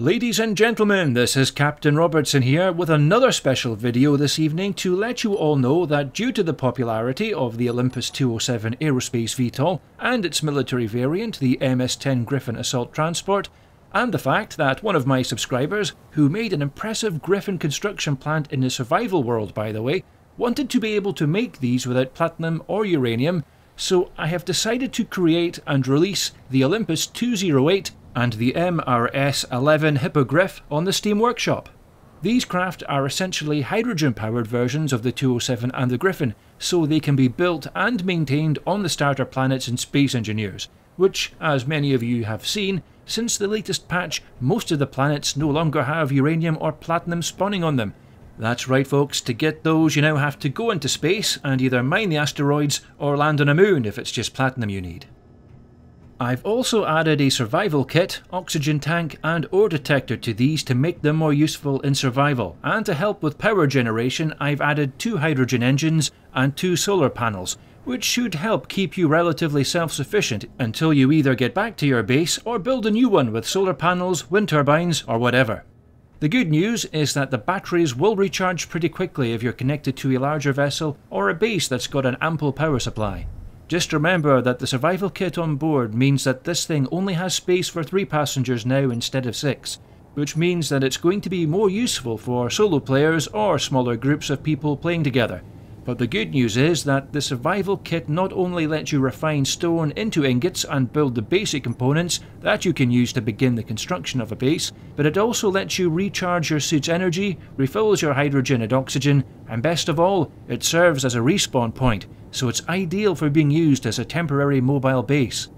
Ladies and gentlemen, this is Captain Robertson here with another special video this evening to let you all know that due to the popularity of the Olympus 207 Aerospace VTOL and its military variant, the MS-10 Griffin Assault Transport, and the fact that one of my subscribers, who made an impressive Griffin construction plant in the survival world by the way, wanted to be able to make these without platinum or uranium, so I have decided to create and release the Olympus 208 and the MRS-11 Hippogriff on the Steam Workshop. These craft are essentially hydrogen-powered versions of the 207 and the Griffin, so they can be built and maintained on the starter planets in Space Engineers, which, as many of you have seen, since the latest patch, most of the planets no longer have uranium or platinum spawning on them. That's right folks, to get those you now have to go into space and either mine the asteroids or land on a moon if it's just platinum you need. I've also added a survival kit, oxygen tank and ore detector to these to make them more useful in survival, and to help with power generation I've added 2 hydrogen engines and 2 solar panels, which should help keep you relatively self-sufficient until you either get back to your base or build a new one with solar panels, wind turbines or whatever. The good news is that the batteries will recharge pretty quickly if you're connected to a larger vessel or a base that's got an ample power supply. Just remember that the survival kit on board means that this thing only has space for 3 passengers now instead of 6, which means that it's going to be more useful for solo players or smaller groups of people playing together. But the good news is that the survival kit not only lets you refine stone into ingots and build the basic components that you can use to begin the construction of a base, but it also lets you recharge your suit's energy, refills your hydrogen and oxygen, and best of all, it serves as a respawn point, so it's ideal for being used as a temporary mobile base.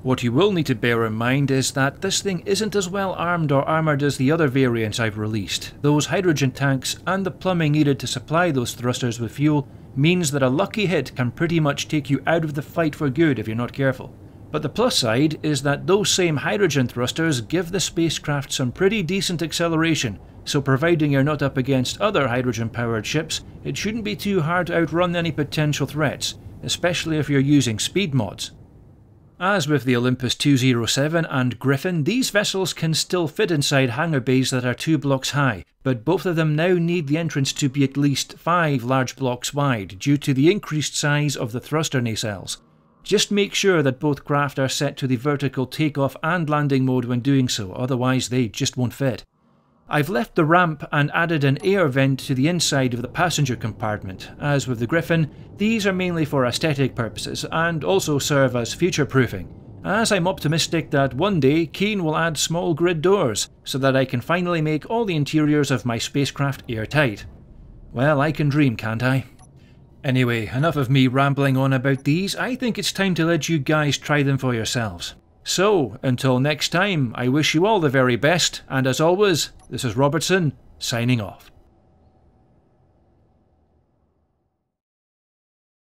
What you will need to bear in mind is that this thing isn't as well armed or armoured as the other variants I've released. Those hydrogen tanks and the plumbing needed to supply those thrusters with fuel means that a lucky hit can pretty much take you out of the fight for good if you're not careful. But the plus side is that those same hydrogen thrusters give the spacecraft some pretty decent acceleration, so providing you're not up against other hydrogen powered ships, it shouldn't be too hard to outrun any potential threats, especially if you're using speed mods. As with the Olympus 207 and Griffin, these vessels can still fit inside hangar bays that are 2 blocks high, but both of them now need the entrance to be at least 5 large blocks wide due to the increased size of the thruster nacelles. Just make sure that both craft are set to the vertical takeoff and landing mode when doing so, otherwise they just won't fit. I've left the ramp and added an air vent to the inside of the passenger compartment. As with the Griffin, these are mainly for aesthetic purposes and also serve as future-proofing, as I'm optimistic that one day Keen will add small grid doors so that I can finally make all the interiors of my spacecraft airtight. Well, I can dream, can't I? Anyway, enough of me rambling on about these. I think it's time to let you guys try them for yourselves. So, until next time, I wish you all the very best, and as always, this is Robertson, signing off.